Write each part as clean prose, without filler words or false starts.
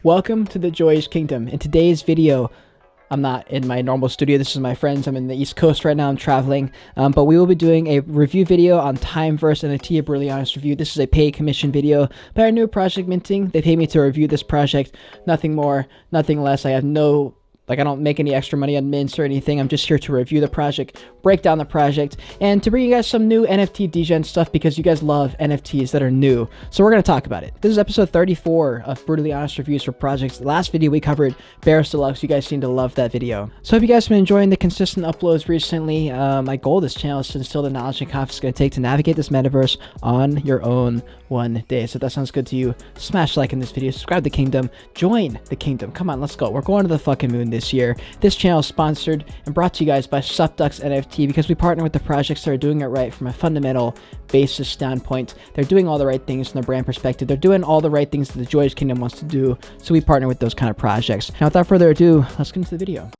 Welcome to the Joyage Kingdom. In today's video, I'm not in my normal studio. This is my friends. I'm in the East Coast right now. I'm traveling, but we will be doing a review video on TimeVerse NFT, a brutally honest review. This is a paid commission video by our new project minting. They paid me to review this project. Nothing more, nothing less. I don't make any extra money on mints or anything. I'm just here to review the project, break down the project, and to bring you guys some new NFT degen stuff because you guys love NFTs that are new. So we're going to talk about it. This is episode 34 of Brutally Honest Reviews for Projects. The last video we covered Barris Deluxe. You guys seem to love that video. So if you guys have been enjoying the consistent uploads recently, my goal of this channel is to instill the knowledge and confidence it's going to take to navigate this metaverse on your own one day. So if that sounds good to you, smash like in this video, subscribe to the kingdom, join the kingdom. Come on, let's go. We're going to the fucking moon this year. This channel is sponsored and brought to you guys by Supducks NFT because we partner with the projects that are doing it right from a fundamental basis standpoint. They're doing all the right things from the brand perspective. They're doing all the right things that the Joyage Kingdom wants to do. So we partner with those kind of projects. Now, without further ado, let's get into the video.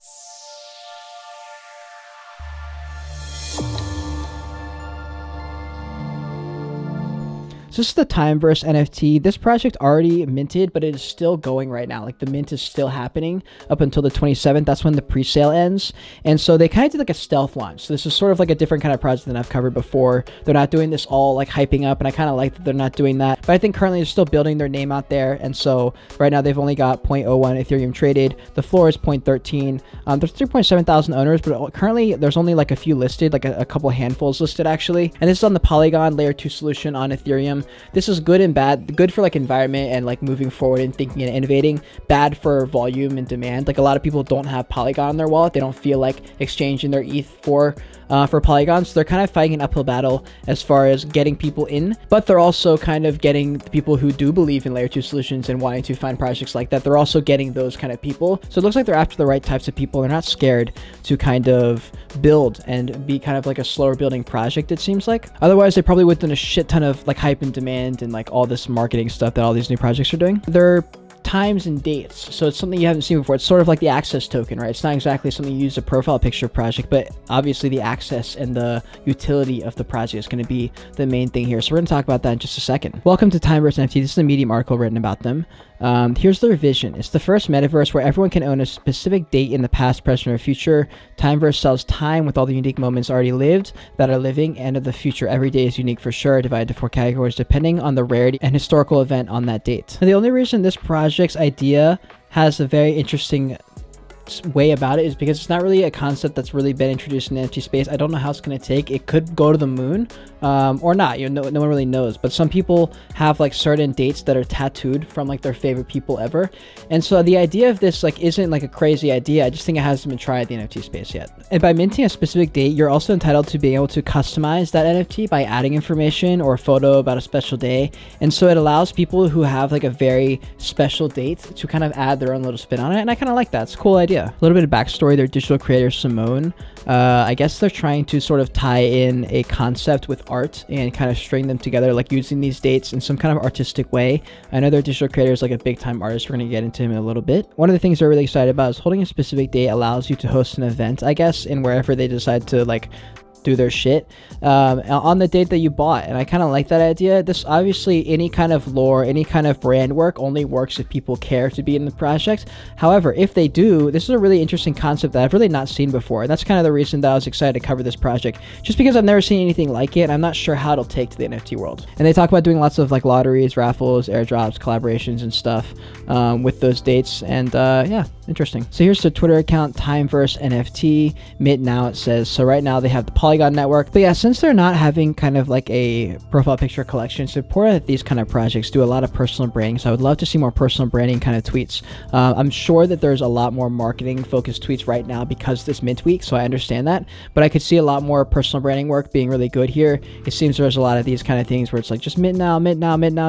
So this is the TimeVerse NFT. This project already minted, but it is still going right now. Like the mint is still happening up until the 27th. That's when the pre-sale ends. And so they kind of did like a stealth launch. So this is sort of like a different kind of project than I've covered before. They're not doing this all like hyping up, and I kind of like that they're not doing that. But I think currently they're still building their name out there. And so right now they've only got 0.01 Ethereum traded. The floor is 0.13. There's 3.7 thousand owners, but currently there's only like a few listed, like a couple handfuls listed actually. And this is on the Polygon layer 2 solution on Ethereum. This is good and bad. Good for like environment and like moving forward and thinking and innovating. Bad for volume and demand. Like a lot of people don't have Polygon on their wallet. They don't feel like exchanging their ETH for Polygon. So they're kind of fighting an uphill battle as far as getting people in, but they're also kind of getting the people who do believe in layer 2 solutions and wanting to find projects like that. They're also getting those kind of people. So it looks like they're after the right types of people. They're not scared to kind of build and be kind of like a slower building project, it seems like. Otherwise, they probably would have done a shit ton of like hype and demand and like all this marketing stuff that all these new projects are doing. They're times and dates, so it's something you haven't seen before. It's sort of like the access token, right? It's not exactly something you use a profile picture project, but obviously the access and the utility of the project is going to be the main thing here. So we're going to talk about that in just a second. Welcome to TimeVerse NFT. This is a Medium article written about them. Here's their vision. It's the first metaverse where everyone can own a specific date in the past, present, or future. TimeVerse sells time with all the unique moments already lived, that are living, and of the future. Every day is unique for sure, divided to 4 categories depending on the rarity and historical event on that date. And the only reason this project's idea has a very interesting way about it is because it's not really a concept that's really been introduced in the NFT space. I don't know how it's going to take. It could go to the moon or not. No one really knows, but some people have like certain dates that are tattooed from like their favorite people ever. And so the idea of this like isn't like a crazy idea. I just think it hasn't been tried in the NFT space yet. And by minting a specific date, you're also entitled to being able to customize that NFT by adding information or a photo about a special day. And so it allows people who have like a very special date to kind of add their own little spin on it. And I kind of like that. It's a cool idea. A little bit of backstory. Their digital creator Simone, I guess they're trying to sort of tie in a concept with art and kind of string them together, like using these dates in some kind of artistic way. I know their digital creator is like a big time artist. We're going to get into him in a little bit. One of the things they're really excited about is holding a specific date allows you to host an event, I guess, in wherever they decide to like do their shit on the date that you bought. And I kind of like that idea. This obviously, any kind of lore, any kind of brand work only works if people care to be in the project. However, if they do, this is a really interesting concept that I've really not seen before. And that's kind of the reason that I was excited to cover this project, just because I've never seen anything like it. And I'm not sure how it'll take to the NFT world. And they talk about doing lots of like lotteries, raffles, airdrops, collaborations and stuff with those dates. And yeah, interesting. So here's the Twitter account, TimeVerse NFT. Mint now, it says. So right now they have the Polygon network. But yeah, since they're not having kind of like a profile picture collection, it's important that these kind of projects do a lot of personal branding. So I would love to see more personal branding kind of tweets. I'm sure that there's a lot more marketing focused tweets right now because this mint week. So I understand that, but I could see a lot more personal branding work being really good here. It seems there's a lot of these kind of things where it's like just mint now,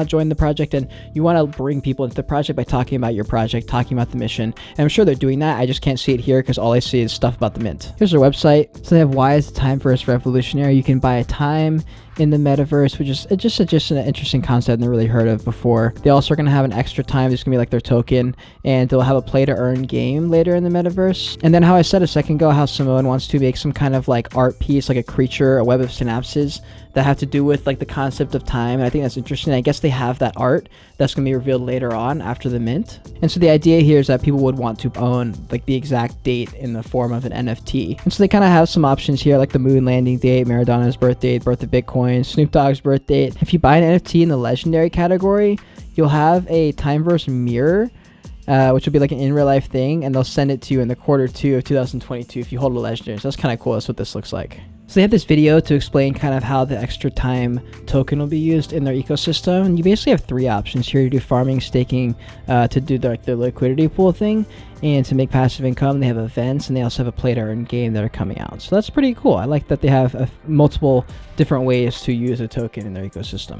join the project. And you want to bring people into the project by talking about your project, talking about the mission. And I'm sure they're doing that. I just can't see it here because all I see is stuff about the mint. Here's their website. So they have why is TimeVerse revolutionary? You can buy a time in the metaverse, which is just an interesting concept I've never really heard of before. They also are going to have an extra time. It's going to be like their token, and they'll have a play to earn game later in the metaverse. And then how I said a second ago, how Simone wants to make some kind of like art piece, like a creature, a web of synapses that have to do with like the concept of time. And I think that's interesting. I guess they have that art that's going to be revealed later on after the mint. And so the idea here is that people would want to own like the exact date in the form of an NFT. And so they kind of have some options here, like the moon landing date, Maradona's birth date, birth of Bitcoin, Snoop Dogg's birth date. If you buy an NFT in the legendary category, you'll have a TimeVerse mirror, which will be like an in real life thing, and they'll send it to you in the Q2 of 2022 if you hold a legendary. So that's kind of cool. That's what this looks like. So they have this video to explain kind of how the extra time token will be used in their ecosystem. And you basically have three options here to do farming, staking, to do the liquidity pool thing, and to make passive income. They have events, and they also have a play to earn game that are coming out. So that's pretty cool. I like that they have multiple different ways to use a token in their ecosystem.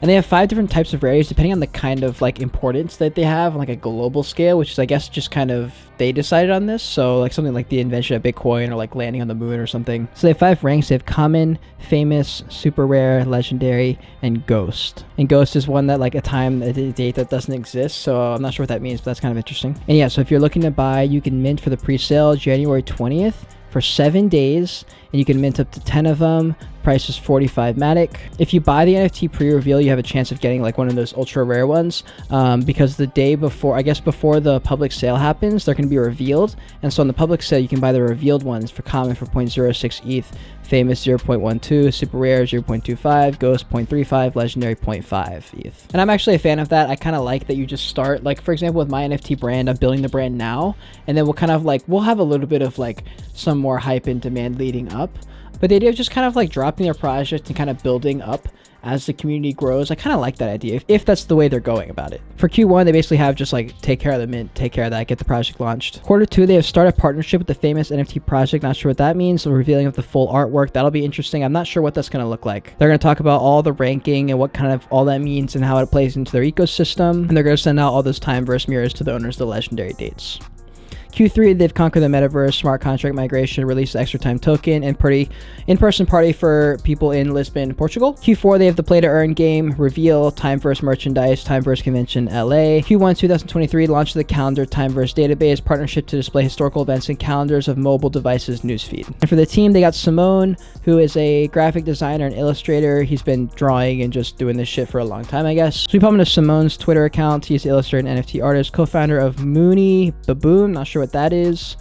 And they have 5 different types of rarities depending on the kind of like importance that they have on like a global scale, which is I guess just kind of they decided on this. So like something like the invention of Bitcoin or like landing on the moon or something. So they have 5 ranks. They have common, famous, super rare, legendary, and ghost. And ghost is one that like a date that doesn't exist. So I'm not sure what that means, but that's kind of interesting. And yeah, so if you're looking to buy, you can mint for the pre-sale January 20th for 7 days, and you can mint up to 10 of them. Price is 45 Matic. If you buy the NFT pre-reveal, you have a chance of getting like one of those ultra rare ones, because the day before, I guess before the public sale happens, they're going to be revealed. And so on the public sale, you can buy the revealed ones for common for 0.06 ETH, famous 0.12, super rare 0.25, ghost 0.35, legendary 0.5 ETH. And I'm actually a fan of that. I kind of like that you just start, like for example with my NFT brand, I'm building the brand now, and then we'll have a little bit of like some more hype and demand leading up. But the idea of just kind of like dropping their project and kind of building up as the community grows, I kind of like that idea, if that's the way they're going about it. For Q1, they basically have just like take care of the mint, take care of that, get the project launched. Q2, they have started a partnership with the famous NFT project. Not sure what that means. So revealing of the full artwork, that'll be interesting. I'm not sure what that's going to look like. They're going to talk about all the ranking and what kind of all that means and how it plays into their ecosystem. And they're going to send out all those TimeVerse mirrors to the owners of the legendary dates. Q3, they've conquered the metaverse, smart contract migration, released the extra time token, and pretty in-person party for people in Lisbon, Portugal. Q4, they have the play to earn game, reveal, TimeVerse merchandise, TimeVerse convention, LA. Q1 2023, launch of the calendar TimeVerse database, partnership to display historical events and calendars of mobile devices newsfeed. And for the team, they got Simone, who is a graphic designer and illustrator. He's been drawing and just doing this shit for a long time, I guess. So we pop into Simone's Twitter account. He's an illustrator and NFT artist, co-founder of Mooney Baboon. Not sure what that is,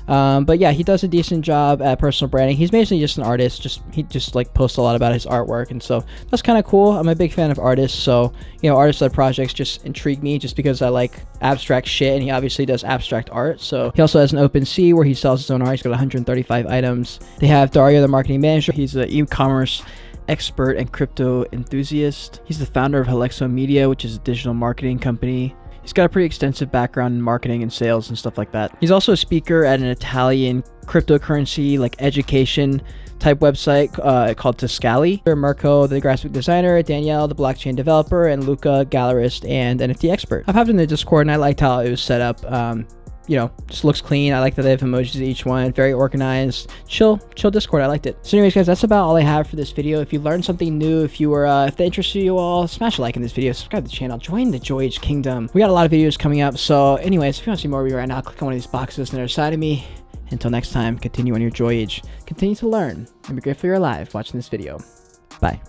but yeah, he does a decent job at personal branding. He's basically just an artist. He just like posts a lot about his artwork, and so that's kind of cool. I'm a big fan of artists, so artist-led projects just intrigue me just because I like abstract shit, and he obviously does abstract art. So he also has an OpenSea where he sells his own art. He's got 135 items. They have Dario, the marketing manager. He's an e-commerce expert and crypto enthusiast. He's the founder of Halexo Media, which is a digital marketing company. He's got a pretty extensive background in marketing and sales and stuff like that. He's also a speaker at an Italian cryptocurrency like education type website called Toscali. Mirko, the graphic designer, Danielle, the blockchain developer, and Luca, gallerist and NFT expert. I popped in the Discord and I liked how it was set up. Just looks clean. I like that they have emojis to each one. Very organized. Chill Discord. I liked it. So anyways, guys, that's about all I have for this video. If you learned something new, if that interested you all, smash a like in this video, subscribe to the channel, join the Joyage Kingdom. We got a lot of videos coming up. So anyways, if you want to see more of me right now, click on one of these boxes on the other side of me. Until next time, continue on your Joyage, continue to learn, and be grateful you're alive watching this video. Bye.